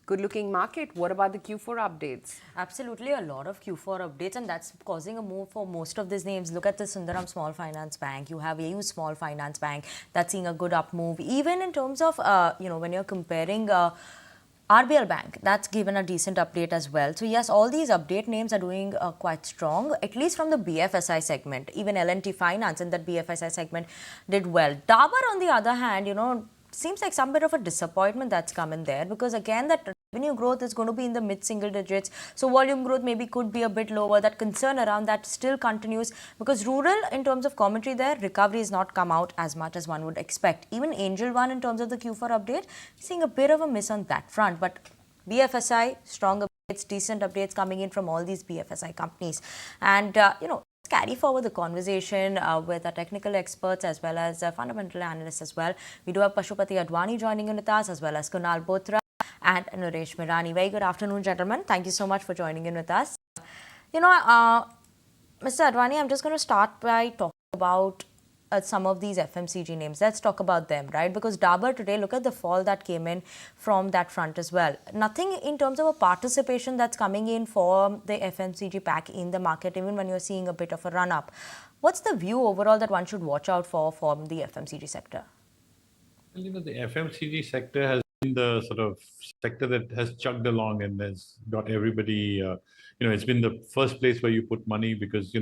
Good looking market. What about the Q4 updates? Absolutely, a lot of Q4 updates, and that's causing a move for most of these names. Look at the Sundaram Small Finance Bank. You have AU Small Finance Bank that's seeing a good up move. Even in terms of, when you're comparing RBL Bank, that's given a decent update as well. So yes, all these update names are doing quite strong, at least from the BFSI segment. Even L&T Finance in that BFSI segment did well. Dabur, on the other hand, seems like some bit of a disappointment that's come in there, because again, that revenue growth is going to be in the mid-single digits. So volume growth maybe could be a bit lower. That concern around that still continues, because rural, in terms of commentary there, recovery has not come out as much as one would expect. Even Angel One, in terms of the Q4 update, seeing a bit of a miss on that front. But BFSI, strong updates, decent updates coming in from all these BFSI companies. And, carry forward the conversation with our technical experts as well as fundamental analysts as well. We do have Pashupati Advani joining in with us, as well as Kunal Bothra and Naresh Mirani. Very good afternoon, gentlemen. Thank you so much for joining in with us. Mr. Advani, I'm just going to start by talking about some of these FMCG names. Let's talk about them, right? Because Dabur today, look at the fall that came in from that front as well. Nothing in terms of a participation that's coming in for the FMCG pack in the market, even when you're seeing a bit of a run up. What's the view overall that one should watch out for from the FMCG sector? Well, the FMCG sector has been the sort of sector that has chugged along and has got everybody, it's been the first place where you put money because,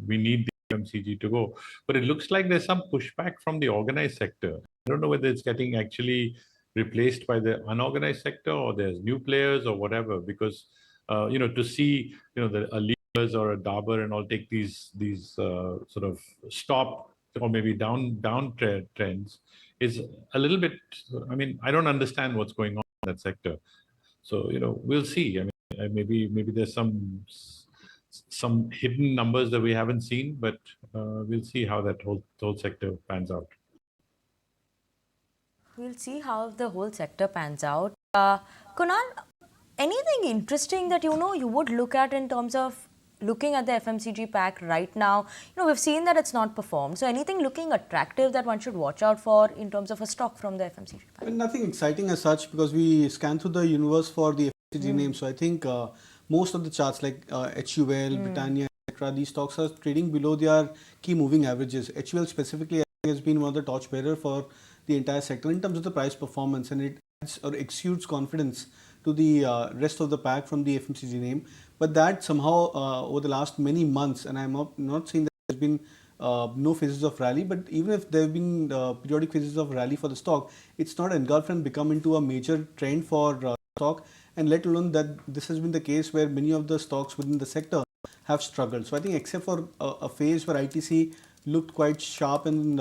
we need the FMCG to go. But it looks like there's some pushback from the organized sector. I don't know whether it's getting actually replaced by the unorganized sector, or there's new players or whatever, because, to see, a Leaders or a Dabur and all take these sort of stop or maybe down trends is a little bit, I don't understand what's going on in that sector. So, we'll see. Maybe there's some hidden numbers that we haven't seen, but we'll see how that whole sector pans out. We'll see how the whole sector pans out. Kunal, anything interesting that you would look at in terms of looking at the FMCG pack right now? We've seen that it's not performed. So anything looking attractive that one should watch out for in terms of a stock from the FMCG pack? Nothing exciting as such, because we scan through the universe for the FMCG names. So I think most of the charts like HUL, Britannia, etc., these stocks are trading below their key moving averages. HUL specifically has been one of the torchbearer for the entire sector in terms of the price performance, and it adds or exudes confidence to the rest of the pack from the FMCG name. But that somehow over the last many months, and I'm not saying that there's been no phases of rally, but even if there have been periodic phases of rally for the stock, it's not engulfed and become into a major trend for stock, and let alone that this has been the case where many of the stocks within the sector have struggled. So I think except for a phase where ITC looked quite sharp and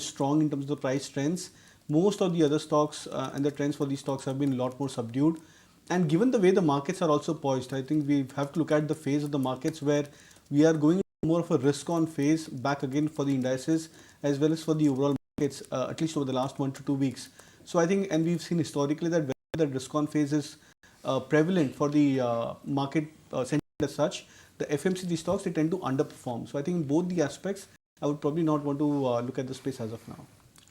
strong in terms of the price trends, most of the other stocks and the trends for these stocks have been a lot more subdued. And given the way the markets are also poised, I think we have to look at the phase of the markets where we are going more of a risk-on phase back again for the indices as well as for the overall markets, at least over the last 1 to 2 weeks. So I think, and we've seen historically that when the risk-on phase is prevalent for the market sentiment as such, the FMCG stocks, they tend to underperform. So I think in both the aspects, I would probably not want to look at the space as of now.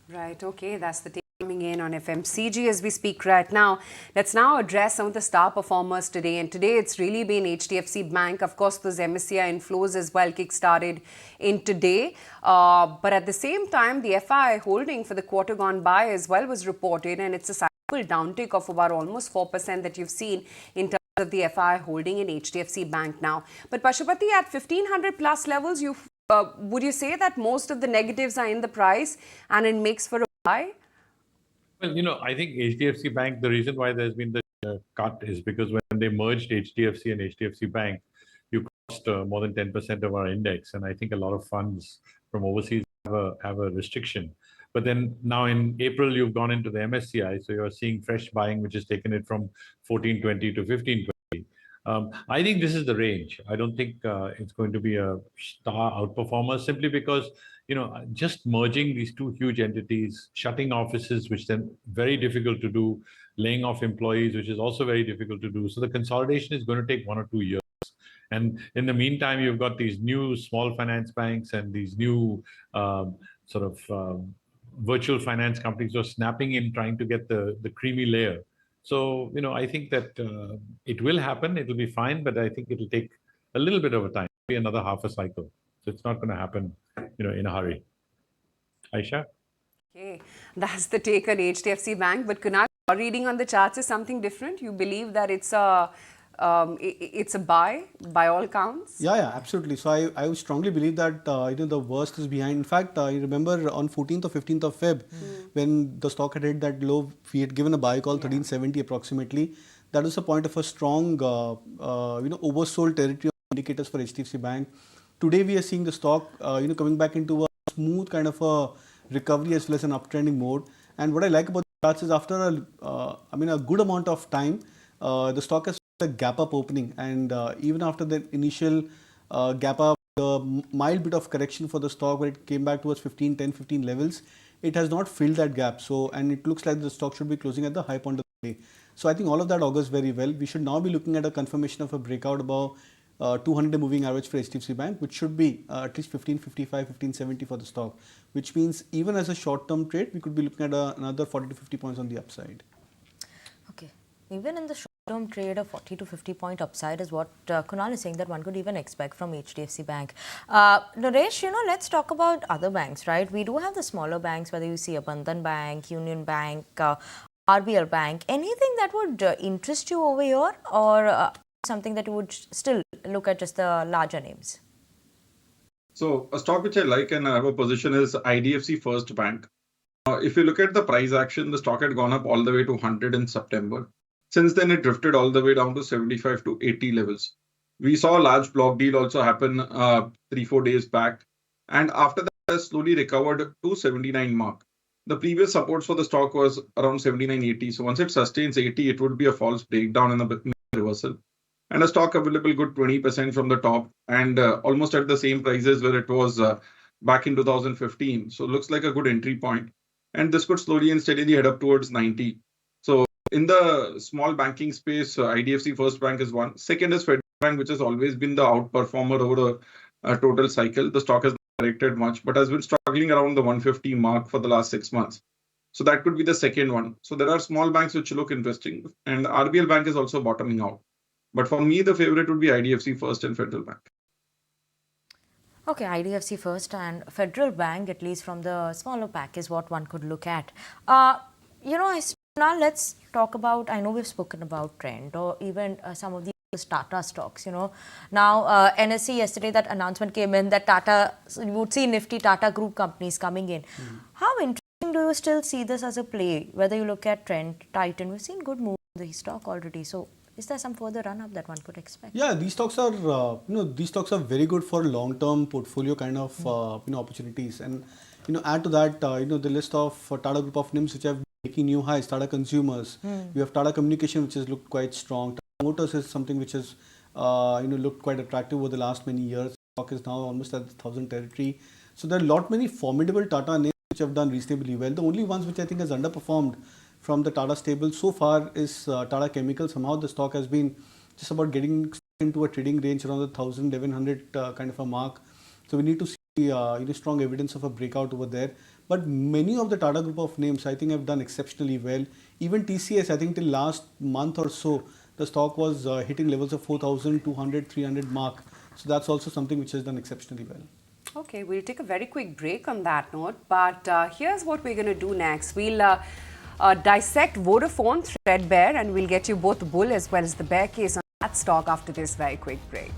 Right, okay, that's the take coming in on FMCG as we speak right now. Let's now address some of the star performers today. And today it's really been HDFC Bank. Of course, those MSCI inflows as well kick-started in today. But at the same time, the FI holding for the quarter gone by as well was reported. And it's a cyclical downtick of about almost 4% that you've seen in terms of the FI holding in HDFC Bank now. But Pashupati, at 1500 plus levels, would you say that most of the negatives are in the price and it makes for a buy? Well, I think HDFC Bank, the reason why there's been the cut is because when they merged HDFC and HDFC Bank, you cost more than 10% of our index. And I think a lot of funds from overseas have a restriction. But then now in April, you've gone into the MSCI. So you're seeing fresh buying, which has taken it from 1420 to 1520. I think this is the range. I don't think it's going to be a star outperformer, simply because, just merging these two huge entities, shutting offices, which then very difficult to do, laying off employees, which is also very difficult to do. So the consolidation is going to take 1 or 2 years. And in the meantime, you've got these new small finance banks and these new virtual finance companies who are snapping in, trying to get the creamy layer. So, I think that it will happen. It will be fine, but I think it will take a little bit of a time, maybe another half a cycle. So it's not going to happen, in a hurry. Aisha? Okay, that's the take on HDFC Bank. But Kunal, your reading on the charts is something different. You believe that it's a buy by all counts? Yeah, absolutely. So I would strongly believe that the worst is behind. In fact, I remember on 14th or 15th of Feb, when the stock had hit that low, we had given a buy call 1370 approximately. That was a point of a strong oversold territory indicators for HDFC Bank. Today we are seeing the stock coming back into a smooth kind of a recovery as well as an uptrending mode. And what I like about the charts is after a good amount of time, the stock has a gap up opening, and even after the initial gap up, the mild bit of correction for the stock where it came back towards 15 levels, it has not filled that gap. So, and it looks like the stock should be closing at the high point of the day. So I think all of that augurs very well. We should now be looking at a confirmation of a breakout above 200-day moving average for HDFC Bank, which should be at least 1555, 1570 for the stock, which means even as a short-term trade, we could be looking at another 40 to 50 points on the upside. Okay. Even in the short-term trade, a 40 to 50 point upside is what Kunal is saying that one could even expect from HDFC Bank. Naresh, let's talk about other banks, right? We do have the smaller banks, whether you see a Bandhan Bank, Union Bank, RBL Bank. Anything that would interest you over here, or something that you would still look at just the larger names? So a stock which I like and I have a position is IDFC First Bank. If you look at the price action, the stock had gone up all the way to 100 in September. Since then, it drifted all the way down to 75 to 80 levels. We saw a large block deal also happen 3-4 days back. And after that, it has slowly recovered to 79 mark. The previous supports for the stock was around 79.80. So once it sustains 80, it would be a false breakdown and a reversal. And a stock available good 20% from the top and almost at the same prices where it was back in 2015. So looks like a good entry point. And this could slowly and steadily head up towards 90. So in the small banking space, IDFC First Bank is one. Second is Federal Bank, which has always been the outperformer over a total cycle. The stock has not corrected much, but has been struggling around the 150 mark for the last 6 months. So that could be the second one. So there are small banks which look interesting. And RBL Bank is also bottoming out. But for me, the favorite would be IDFC First and Federal Bank. Okay, IDFC First and Federal Bank, at least from the smaller pack, is what one could look at. Now let's talk about, I know we've spoken about trend or even some of the Tata stocks, Now, NSE yesterday, that announcement came in that Tata, you would see Nifty Tata Group companies coming in. How interesting do you still see this as a play? Whether you look at trend, Titan, we've seen good move in the stock already. So is there some further run up that one could expect? Yeah, these stocks are very good for long-term portfolio kind of opportunities. And add to that the list of Tata Group of names which have been making new highs. Tata Consumers, we have Tata Communication, which has looked quite strong. Tata Motors is something which has looked quite attractive over the last many years. Stock is now almost at the 1,000 territory. So there are many formidable Tata names which have done reasonably well. The only ones which I think has underperformed from the Tata stable so far is Tata Chemical. Somehow the stock has been just about getting into a trading range around the 1,000, 1,100 kind of a mark. So we need to see strong evidence of a breakout over there. But many of the Tata group of names I think have done exceptionally well. Even TCS, I think till last month or so, the stock was hitting levels of 4,200, 300 mark. So that's also something which has done exceptionally well. Okay, we'll take a very quick break on that note. But here's what we're going to do next. We'll dissect Vodafone threadbare, and we'll get you both the bull as well as the bear case on that stock after this very quick break.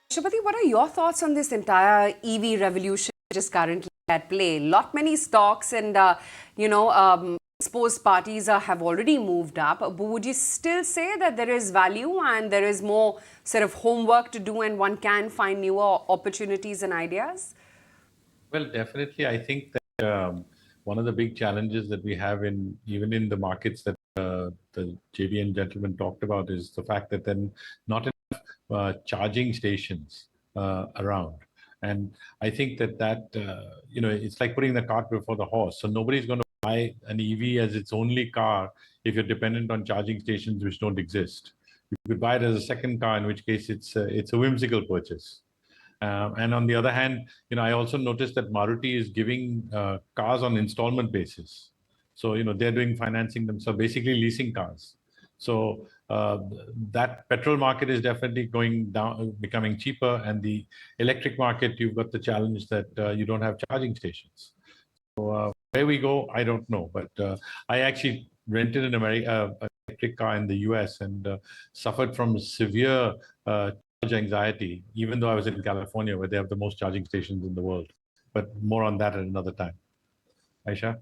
Pashupati, what are your thoughts on this entire EV revolution which is currently at play? Many stocks and exposed parties have already moved up, but would you still say that there is value and there is more sort of homework to do and one can find newer opportunities and ideas? Well, definitely. I think that one of the big challenges that we have even in the markets that the JBN gentleman talked about is the fact that then not enough charging stations around. And I think that it's like putting the cart before the horse. So nobody's going to buy an EV as its only car if you're dependent on charging stations which don't exist. You could buy it as a second car, in which case it's a whimsical purchase. And on the other hand, I also noticed that Maruti is giving cars on installment basis. So, they're doing financing themselves, basically leasing cars. So that petrol market is definitely going down, becoming cheaper. And the electric market, you've got the challenge that you don't have charging stations. So where we go, I don't know. But I actually rented an electric car in the US and suffered from severe charge anxiety, even though I was in California, where they have the most charging stations in the world. But more on that at another time. Aisha?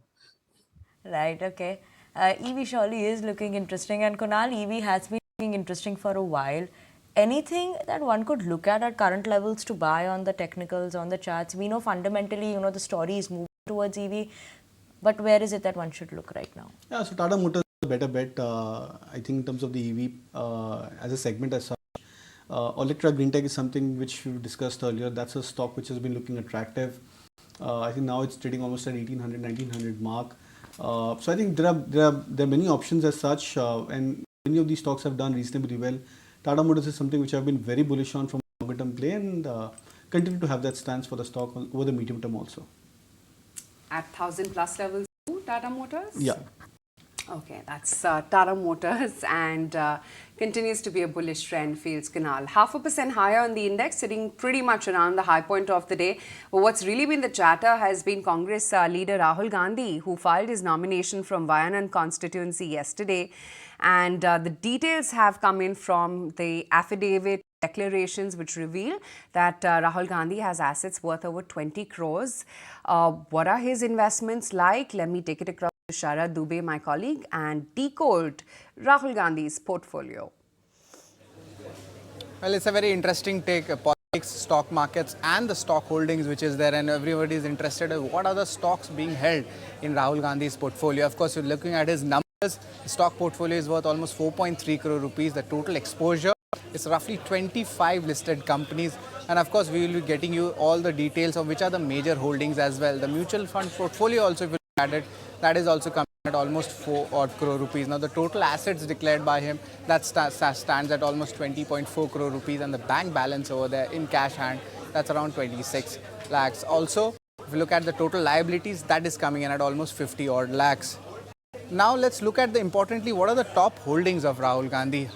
Right, okay. EV surely is looking interesting, and Kunal, EV has been looking interesting for a while. Anything that one could look at current levels to buy on the technicals, on the charts? We know fundamentally, the story is moving towards EV, but where is it that one should look right now? Yeah, so Tata Motors is a better bet, I think, in terms of the EV as a segment as such. Electra Green Tech is something which we discussed earlier. That's a stock which has been looking attractive. I think now it's trading almost at 1800, 1900 mark. So I think there are many options as such, and many of these stocks have done reasonably well. Tata Motors is something which I've been very bullish on from a longer term play, and continue to have that stance for the stock over the medium term also. At 1000 plus levels, Tata Motors? Yeah. Okay, that's Tata Motors, and continues to be a bullish trend, feels Kunal. 0.5% higher on the index, sitting pretty much around the high point of the day. But what's really been the chatter has been Congress leader Rahul Gandhi, who filed his nomination from Wayanad constituency yesterday. And the details have come in from the affidavit declarations which reveal that Rahul Gandhi has assets worth over 20 crores. What are his investments like? Let me take it across to Sharad Dubey, my colleague, and decode Rahul Gandhi's portfolio. Well, it's a very interesting take. Politics, stock markets, and the stock holdings which is there, and everybody is interested in what are the stocks being held in Rahul Gandhi's portfolio. Of course, you're looking at his numbers. The stock portfolio is worth almost 4.3 crore rupees. The total exposure is roughly 25 listed companies. And of course, we will be getting you all the details of which are the major holdings as well. The mutual fund portfolio also, if you look at it, that is also coming at almost 4 odd crore rupees. Now, the total assets declared by him, that stands at almost 20.4 crore rupees. And the bank balance over there in cash hand, that's around 26 lakhs. Also, if you look at the total liabilities, that is coming in at almost 50 odd lakhs. Now, let's look at importantly, what are the top holdings of Rahul Gandhi?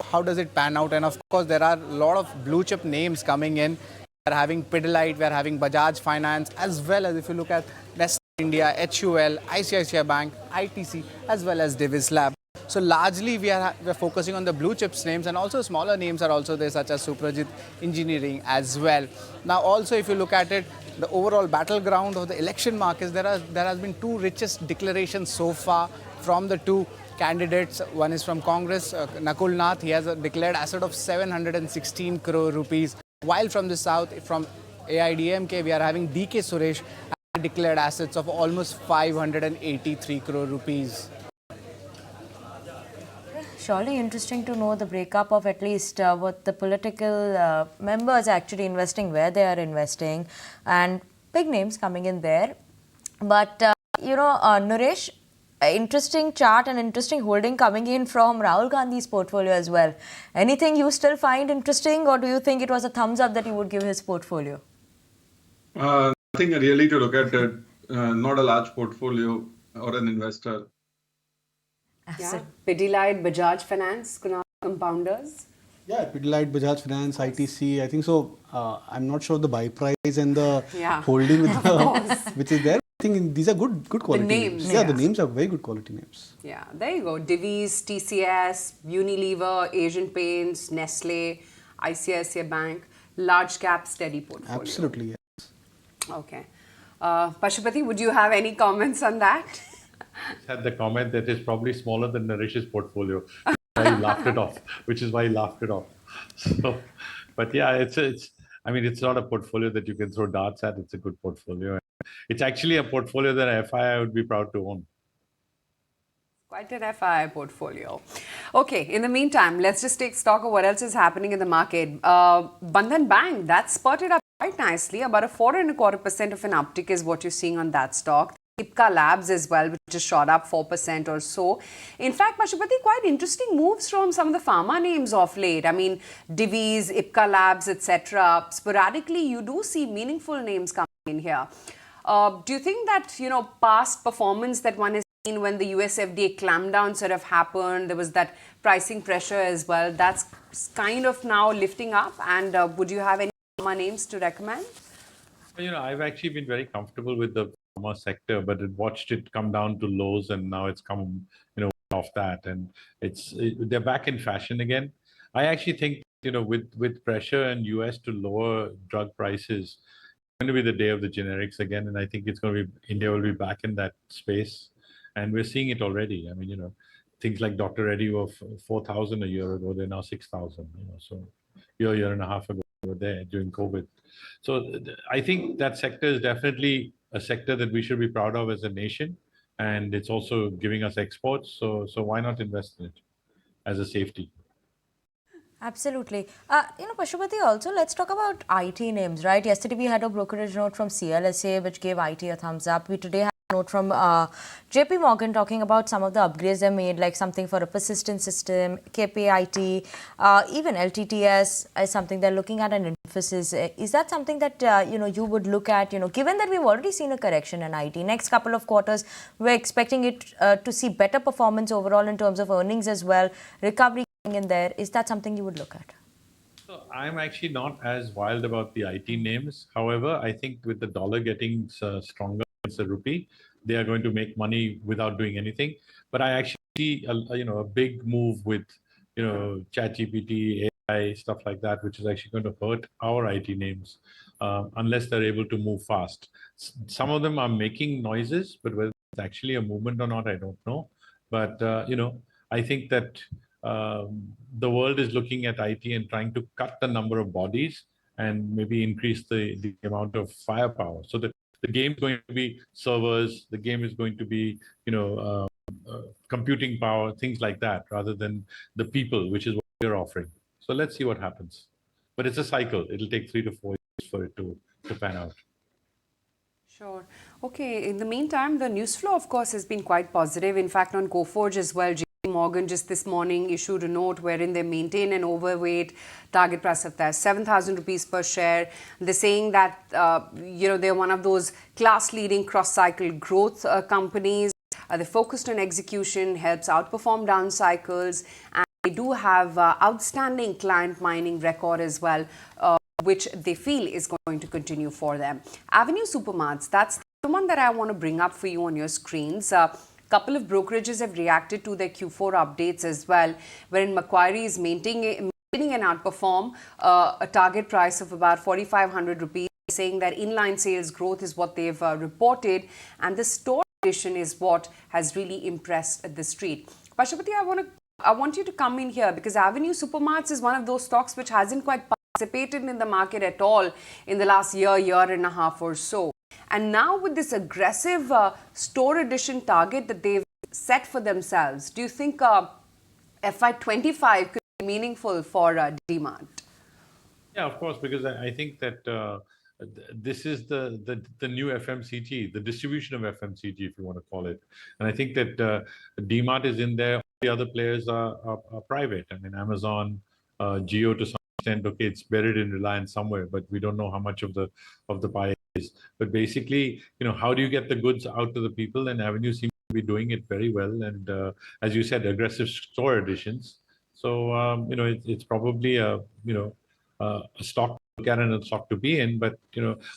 How does it pan out? And of course, there are a lot of blue chip names coming in. We're having Pidilite, we're having Bajaj Finance, as well as if you look at Nestle India, HUL, ICICI Bank, ITC, as well as Divis Lab. So largely we're focusing on the blue chips names, and also smaller names are also there, such as Suprajit Engineering as well. Now also, if you look at it, the overall battleground of the election markets, there has been two richest declarations so far from the two candidates. One is from Congress, Nakul Nath. He has a declared asset of 716 crore rupees. While from the south, from AIDMK, we are having DK Suresh, declared assets of almost 583 crore rupees. Surely interesting to know the breakup of at least what the political members actually investing, where they are investing, and big names coming in there. But, Naresh, interesting chart and interesting holding coming in from Rahul Gandhi's portfolio as well. Anything you still find interesting, or do you think it was a thumbs up that you would give his portfolio? Nothing really to look at it. Not a large portfolio or an investor. Yeah. Pidilite, Bajaj Finance, Kunal, compounders. Yeah, Pidilite, Bajaj Finance, ITC. I think so. I'm not sure the buy price and the holding with which is there. I think these are good quality names. Yeah, the names are very good quality names. Yeah, there you go. Divis, TCS, Unilever, Asian Paints, Nestle, ICICI Bank, large cap, steady portfolio. Absolutely, yes. Okay. Pashupati, would you have any comments on that? Had the comment that is probably smaller than Naresh's portfolio. Which is why he laughed it off. So, but yeah, it's not a portfolio that you can throw darts at. It's a good portfolio. It's actually a portfolio that FII would be proud to own. Quite an FII portfolio. Okay, in the meantime, let's just take stock of what else is happening in the market. Bandhan Bank, that spurted up quite nicely. About a 4.25% of an uptick is what you're seeing on that stock. Ipca Labs as well, which just shot up 4% or so. In fact, Pashupati, quite interesting moves from some of the pharma names of late. I mean, Divi's, Ipca Labs, etc. Sporadically, you do see meaningful names coming in here. Do you think that, past performance that one has seen when the US FDA clampdown sort of happened, there was that pricing pressure as well, that's kind of now lifting up? And would you have any pharma names to recommend? I've actually been very comfortable with the pharma sector, but watched it come down to lows, and now it's come, off that, and they're back in fashion again. I actually think, with pressure in US to lower drug prices, it's going to be the day of the generics again, and I think India will be back in that space, and we're seeing it already. I mean, things like Dr. Reddy were 4,000 a year ago; they're now 6,000. So year and a half ago, they were there during COVID. So I think that sector is definitely a sector that we should be proud of as a nation, and it's also giving us exports. So why not invest in it as a safety? Absolutely. Pashupati, also, let's talk about IT names, right? Yesterday, we had a brokerage note from CLSA, which gave IT a thumbs up. We today have a note from JP Morgan talking about some of the upgrades they made, like something for a persistent system, KPIT, even LTTS is something they're looking at, an emphasis. Is that something that, you would look at, given that we've already seen a correction in IT? Next couple of quarters, we're expecting it to see better performance overall in terms of earnings as well, recovery in there. Is that something you would look at? So I'm actually not as wild about the IT names. However, I think with the dollar getting stronger against the rupee, they are going to make money without doing anything. But I actually see a big move with ChatGPT, AI, stuff like that, which is actually going to hurt our IT names unless they're able to move fast. Some of them are making noises, but whether it's actually a movement or not, I don't know. But I think that the world is looking at IT and trying to cut the number of bodies and maybe increase the amount of firepower. So the game is going to be servers, the game is going to be, computing power, things like that, rather than the people, which is what we're offering. So let's see what happens. But it's a cycle. It'll take 3 to 4 years for it to pan out. Sure. Okay. In the meantime, the news flow, of course, has been quite positive. In fact, on Coforge as well, JP Morgan just this morning issued a note wherein they maintain an overweight target price of 7,000 rupees per share. They're saying that, they're one of those class-leading cross-cycle growth companies. They're focused on execution, helps outperform down cycles, and they do have outstanding client mining record as well, which they feel is going to continue for them. Avenue Supermarts, that's the one that I want to bring up for you on your screens. Couple of brokerages have reacted to their Q4 updates as well, wherein Macquarie is maintaining and outperform a target price of about 4,500 rupees, saying that inline sales growth is what they've reported, and the store addition is what has really impressed the street. Pashupati, I want you to come in here because Avenue Supermarts is one of those stocks which hasn't quite participated in the market at all in the last year and a half or so. And now with this aggressive store addition target that they've set for themselves, do you think FY25 could be meaningful for demand? Yeah, of course, because I think that this is the new FMCG, the distribution of FMCG, if you want to call it. And I think that DMart is in there. All the other players are private. I mean, Amazon, Jio to some extent, okay, it's buried in Reliance somewhere, but we don't know how much of the pie is. But basically, how do you get the goods out to the people? And Avenue seems to be doing it very well. And as you said, aggressive store additions. So, it's probably a stock to look at and a stock to be in. But,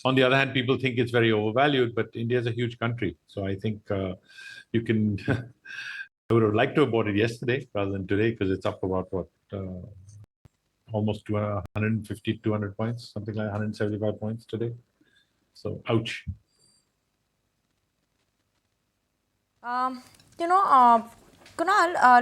on the other hand, people think it's very overvalued, but India is a huge country. So I think you can, I would have liked to have bought it yesterday rather than today because it's up about almost 150, 200 points, something like 175 points today. So, ouch. Kunal,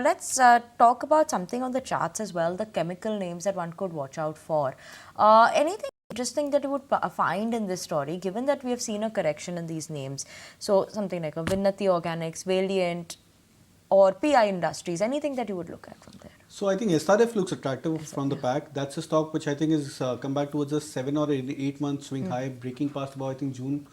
let's talk about something on the charts as well, the chemical names that one could watch out for. Anything interesting that you would find in this story, given that we have seen a correction in these names? So something like a Vinnati Organics, Valiant, or PI Industries, anything that you would look at from there? So I think SRF looks attractive from the pack. That's a stock which I think is come back towards a 7 or 8 month swing high, breaking past about, I think, June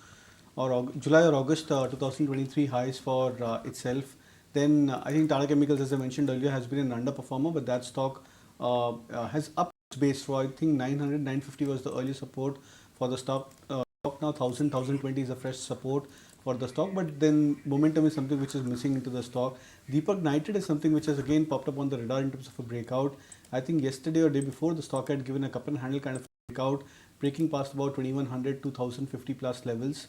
July or August 2023 highs for itself. Then I think Tata Chemicals, as I mentioned earlier, has been an underperformer, but that stock has upped its base. So I think 900, 950 was the early support for the stock. Stock now 1000, 1020 is a fresh support for the stock, but then momentum is something which is missing into the stock. Deepak Nitrite is something which has again popped up on the radar in terms of a breakout. I think yesterday or day before, the stock had given a cup and handle kind of breakout, breaking past about 2100, 2050 plus levels.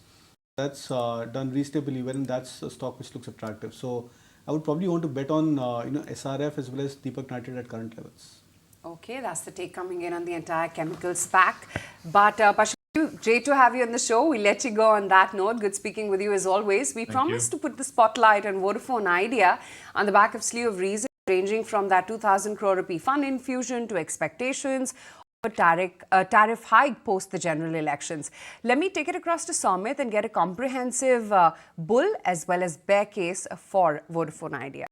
That's done reasonably well, and that's a stock which looks attractive. So I would probably want to bet on SRF as well as Deepak Nitrite at current levels. Okay, that's the take coming in on the entire chemicals pack. But Pashupati, great to have you on the show. We'll let you go on that note. Good speaking with you as always. We promised to put the spotlight on Vodafone Idea on the back of slew of reasons ranging from that 2,000 crore rupee fund infusion to expectations of a tariff hike post the general elections. Let me take it across to Soumit and get a comprehensive bull as well as bear case for Vodafone Idea.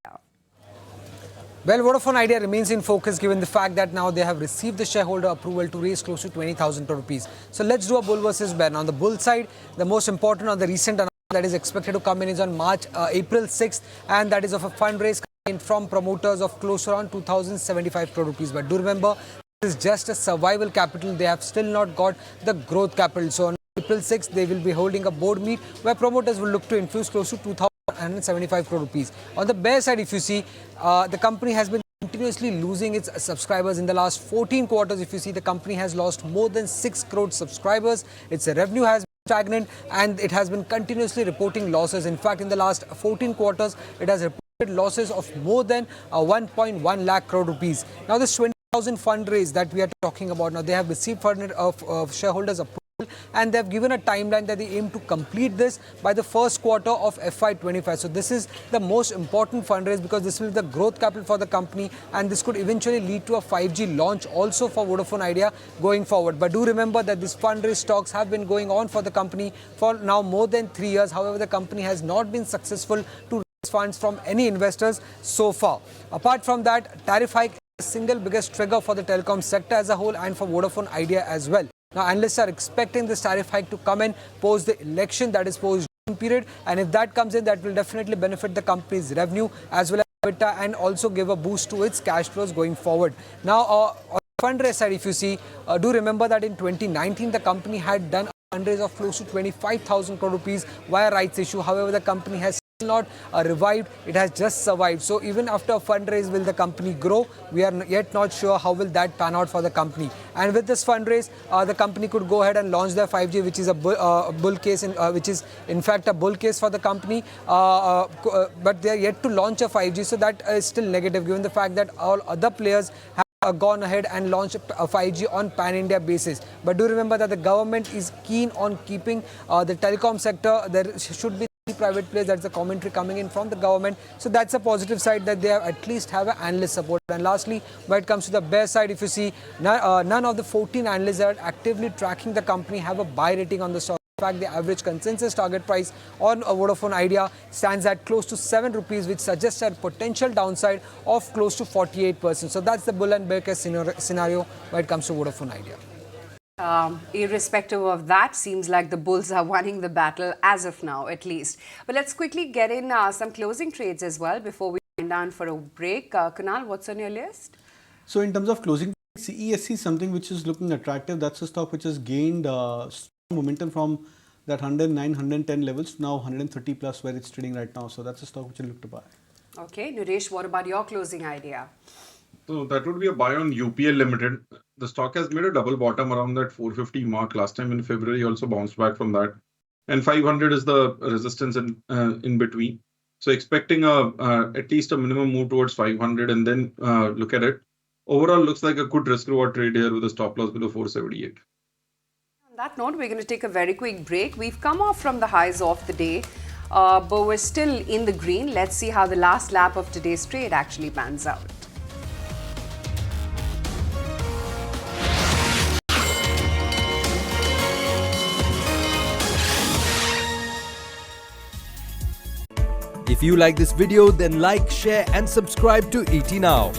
Well, Vodafone Idea remains in focus given the fact that now they have received the shareholder approval to raise close to 20,000 crore rupees. So let's do a bull versus bear. Now, on the bull side, the most important on the recent announcement that is expected to come in is on April 6th, and that is of a fundraise coming in from promoters of close to around 2,075 crore rupees. But do remember, this is just a survival capital. They have still not got the growth capital. So on April 6th, they will be holding a board meet where promoters will look to infuse close to 2,175 crore rupees. On the bear side, if you see, the company has been continuously losing its subscribers in the last 14 quarters. If you see, the company has lost more than 6 crore subscribers. Its revenue has been stagnant and it has been continuously reporting losses. In fact, in the last 14 quarters, it has reported losses of more than 1.1 lakh crore rupees. Now, this 20,000 fundraise that we are talking about, now they have received of shareholders approval, and they have given a timeline that they aim to complete this by the first quarter of FY25. So this is the most important fundraise because this will be the growth capital for the company, and this could eventually lead to a 5G launch also for Vodafone Idea going forward. But do remember that these fundraise talks have been going on for the company for now more than 3 years. However, the company has not been successful to raise funds from any investors so far. Apart from that, tariff hike is the single biggest trigger for the telecom sector as a whole and for Vodafone Idea as well. Now, analysts are expecting this tariff hike to come in post the election, that is post period, and if that comes in, that will definitely benefit the company's revenue as well as EBITDA and also give a boost to its cash flows going forward. Now, on the fundraise side, if you see, do remember that in 2019, the company had done a fundraise of close to 25,000 crore rupees via rights issue. However, the company has not revived, it has just survived. So even after a fundraise, will the company grow? We are yet not sure how will that pan out for the company. And with this fundraise, the company could go ahead and launch their 5G, which is a bull case, which is in fact a bull case for the company. But they are yet to launch a 5G, so that is still negative given the fact that all other players have gone ahead and launched a 5G on pan-India basis. But do remember that the government is keen on keeping the telecom sector. There should be private players. That's the commentary coming in from the government. So that's a positive side that they have at least have an analyst support. And lastly, when it comes to the bear side, if you see, none of the 14 analysts that are actively tracking the company have a buy rating on the stock. In fact, the average consensus target price on Vodafone Idea stands at close to 7 rupees, which suggests a potential downside of close to 48%. So that's the bull and bear case scenario when it comes to Vodafone Idea. Irrespective of that, seems like the bulls are winning the battle as of now, at least. But let's quickly get in some closing trades as well before we wind down for a break. Kunal, what's on your list? So in terms of closing, CESC is something which is looking attractive. That's a stock which has gained strong momentum from that 109, 110 levels to now 130 plus where it's trading right now. So that's a stock which I look to buy. Okay, Naresh, what about your closing idea? So that would be a buy on UPL Limited. The stock has made a double bottom around that 450 mark last time in February, also bounced back from that. And 500 is the resistance in between. So expecting at least a minimum move towards 500 and then look at it. Overall, looks like a good risk reward trade here with a stop loss below 478. On that note, we're going to take a very quick break. We've come off from the highs of the day, but we're still in the green. Let's see how the last lap of today's trade actually pans out. If you like this video, then like, share and subscribe to ET Now.